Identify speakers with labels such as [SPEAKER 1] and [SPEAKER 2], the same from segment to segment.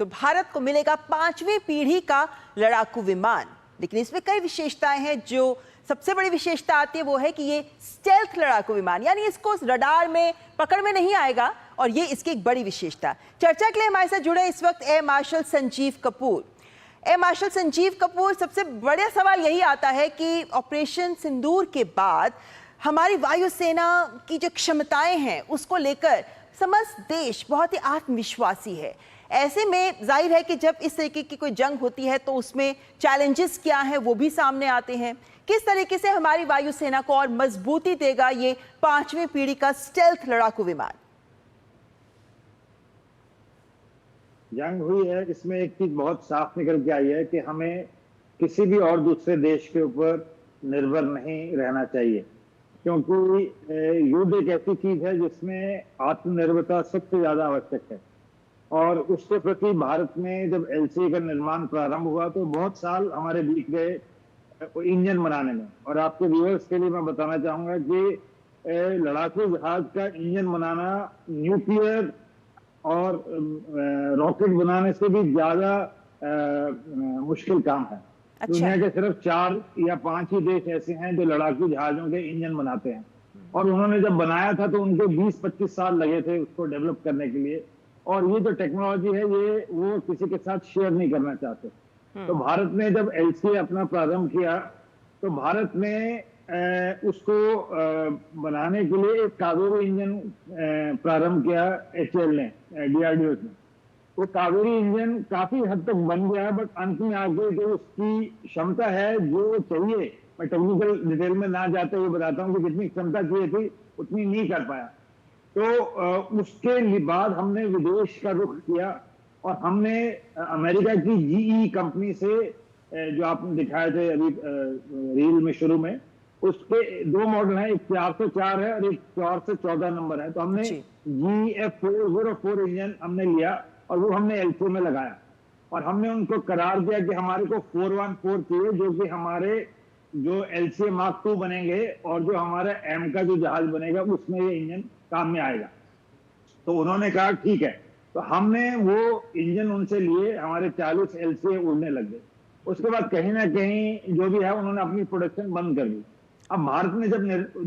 [SPEAKER 1] तो भारत को मिलेगा 5वीं पीढ़ी का लड़ाकू विमान। लेकिन इसमें कई विशेषताएं हैं। जो सबसे बड़ी विशेषता आती है वो है कि ये स्टेल्थ लड़ाकू विमान, यानी इसको रडार में पकड़ में नहीं आएगा, और ये इसकी एक बड़ी विशेषता। चर्चा के लिए हमारे साथ जुड़े इस वक्त air marshal Sanjeev Kapoor. Air marshal Sanjeev Kapoor, सबसे बड़ा सवाल यही आता है कि ऑपरेशन सिंदूर के बाद हमारी वायुसेना की जो क्षमताएं हैं उसको लेकर समस्त देश बहुत ही आत्मविश्वासी है। ऐसे में जाहिर है कि जब इस तरीके की कोई जंग होती है तो उसमें चैलेंजेस क्या हैं वो भी सामने आते हैं। किस तरीके से हमारी वायुसेना को और मजबूती देगा ये 5वीं पीढ़ी का स्टेल्थ लड़ाकू विमान?
[SPEAKER 2] जंग हुई है, इसमें एक चीज बहुत साफ निकल के आई है कि हमें किसी भी और दूसरे देश के ऊपर निर्भर नहीं रहना चाहिए, क्योंकि युद्ध एक ऐसी चीज है जिसमें आत्मनिर्भरता सबसे ज्यादा आवश्यक है। और उसके प्रति भारत में जब एलसीए का निर्माण प्रारंभ हुआ तो बहुत साल हमारे बीत गए इंजन बनाने में। और आपके व्यूअर्स के लिए मैं बताना चाहूंगा कि लड़ाकू जहाज का इंजन बनाना न्यूक्लियर और रॉकेट बनाने से भी ज्यादा मुश्किल काम है।
[SPEAKER 1] अच्छा।
[SPEAKER 2] दुनिया के सिर्फ 4 या 5 ही देश ऐसे हैं जो लड़ाकू जहाजों के इंजन बनाते हैं, और उन्होंने जब बनाया था तो उनको 20-25 साल लगे थे उसको डेवलप करने के लिए। और ये जो टेक्नोलॉजी है ये वो किसी के साथ शेयर नहीं करना चाहते। तो भारत ने जब एलसीए अपना प्रारंभ किया तो भारत ने उसको बनाने के लिए एक कावेरी इंजन प्रारंभ किया एचएएल ने, डीआरडीओ ने। वो कावेरी इंजन काफी हद तक बन गया, बट अंत में आगे जो उसकी क्षमता है जो चाहिए, मैं टेक्निकल डिटेल में ना जाते हुए बताता हूँ कि जितनी क्षमता चाहिए थी उतनी नहीं कर पाया। तो उसके बाद हमने विदेश का रुख किया और हमने अमेरिका की जीई कंपनी से, जो आपने दिखाए थे अभी रील में शुरू में, उसके 2 मॉडल हैं, एक 404 है और एक 414 नंबर है। तो हमने GF404 इंजन हमने लिया और वो हमने एलसीए में लगाया, और हमने उनको करार दिया कि हमारे को 414 चाहिए, जो कि हमारे जो एलसीए मार्क 2 बनेंगे और जो हमारा एम का जो जहाज बनेगा उसमें ये इंजन काम में आएगा। तो उन्होंने कहा ठीक है। तो हमने वो इंजन उनसे लिए, हमारे 40 एलसीए उड़ने लग गए। उसके बाद कहीं ना कहीं जो भी है उन्होंने अपनी प्रोडक्शन बंद कर दी। अब भारत ने जब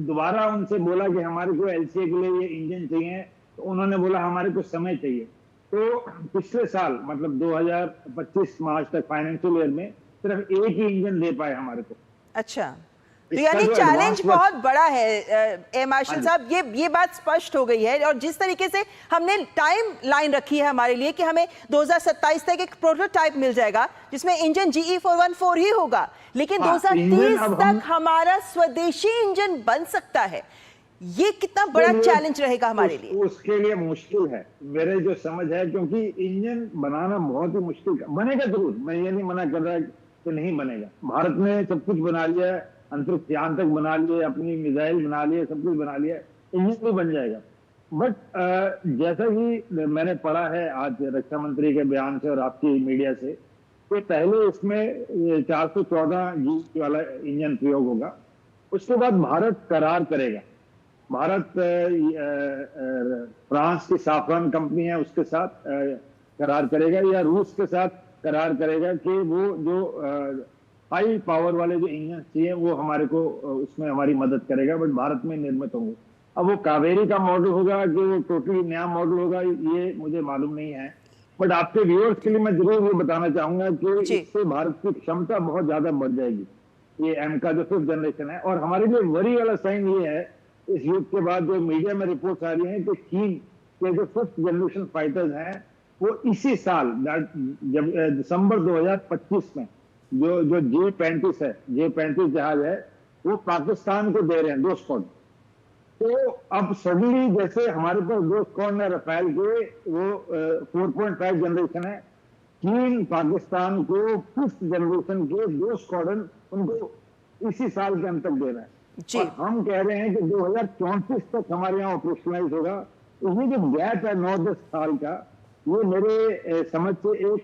[SPEAKER 2] दोबारा उनसे बोला कि हमारे को एलसीए के लिए ये इंजन चाहिए, तो उन्होंने बोला हमारे को समय चाहिए। तो पिछले साल मतलब 2025 मार्च तक फाइनेंशियल ईयर में सिर्फ एक ही इंजन दे पाए हमारे को।
[SPEAKER 1] अच्छा, तो यानी चैलेंज बहुत बड़ा है एयर मार्शल साहब, ये बात स्पष्ट हो गई है। और जिस तरीके से हमने टाइम लाइन रखी है हमारे लिए कि हमें 2027 तक एक प्रोटोटाइप मिल जाएगा जिसमें इंजन GE414 ही होगा, लेकिन 2030 तक हमारा स्वदेशी इंजन बन सकता है। ये कितना बड़ा चैलेंज रहेगा हमारे लिए?
[SPEAKER 2] उसके लिए मुश्किल है, मेरे जो समझ है, क्योंकि इंजन बनाना बहुत ही मुश्किल बनेगा जरूर, मैं ये नहीं मना कर रहा कि नहीं बनेगा। भारत ने सब कुछ बना लिया, अंतरिक्ष यान तक बना लिए, अपनी मिसाइल बना लिए, सब कुछ बना लिया, इंजन भी बन जाएगा। बट जैसा कि मैंने पढ़ा है आज रक्षा मंत्री के बयान से और आपकी मीडिया से, तो पहले इसमें 414 जी वाला इंजन प्रयोग होगा। उसके बाद भारत करार करेगा। भारत फ्रांस की साफरान कंपनी है उसके साथ करार करेगा, या रूस के साथ करार करेगा कि वो जो हाई पावर वाले जो इंजन चाहिए वो हमारे को उसमें हमारी मदद करेगा, बट भारत में निर्मित होंगे। अब वो कावेरी का मॉडल होगा कि वो टोटली नया मॉडल होगा, ये मुझे मालूम नहीं है। बट आपके व्यूअर्स के लिए मैं जरूर ये बताना चाहूंगा कि इससे भारत की क्षमता बहुत ज्यादा बढ़ जाएगी, ये एम का जो 5th जनरेशन है। और हमारे लिए वरी वाला साइन ये है इस युद्ध के बाद जो मीडिया में रिपोर्ट्स आ रही हैं कि चीन के जो 5th जनरेशन फाइटर्स हैं वो इसी साल जब दिसंबर 2025 में जो J-35 है, J-35 जहाज है, वो पाकिस्तान को दे रहे हैं 2 स्क्वाड। तो अब सडनली जैसे हमारे पास 2 स्क्वाड है रफेल के, वो 4.5 जनरेशन है, चीन पाकिस्तान को 5th जनरेशन के 2 स्क्वाड्रन उनको इसी साल के अंत तक दे रहे हैं। और हम कह रहे हैं कि 2034 तक हमारे यहाँ ऑपरेशनलाइज होगा। ये जो गैप है 9-10 साल का, ये मेरे समझ से एक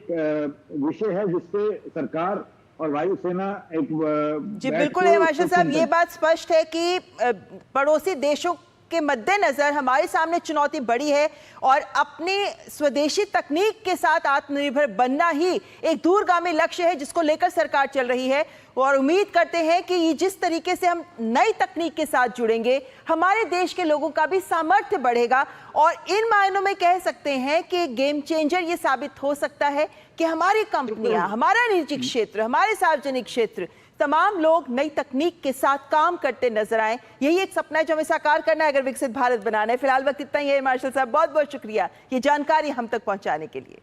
[SPEAKER 2] विषय है जिसपे सरकार और वायुसेना एक
[SPEAKER 1] जी बिल्कुल है मार्शल साहब, ये बात स्पष्ट है कि पड़ोसी देशों के मद्देनजर हमारे सामने चुनौती बड़ी है और अपने स्वदेशी तकनीक के साथ आत्मनिर्भर बनना ही एक दूरगामी लक्ष्य है जिसको लेकर सरकार चल रही है। और उम्मीद करते हैं कि ये जिस तरीके से हम नई तकनीक के साथ जुड़ेंगे, हमारे देश के लोगों का भी सामर्थ्य बढ़ेगा और इन मायनों में कह सकते हैं कि गेम चेंजर ये साबित हो सकता है कि हमारी कंपनियां, हमारा निजी क्षेत्र, हमारे सार्वजनिक क्षेत्र, तमाम लोग नई तकनीक के साथ काम करते नजर आए। यही एक सपना है जो हमें साकार करना है अगर विकसित भारत बनाना है। फिलहाल वक्त इतना ही है। मार्शल साहब, बहुत बहुत शुक्रिया ये जानकारी हम तक पहुंचाने के लिए।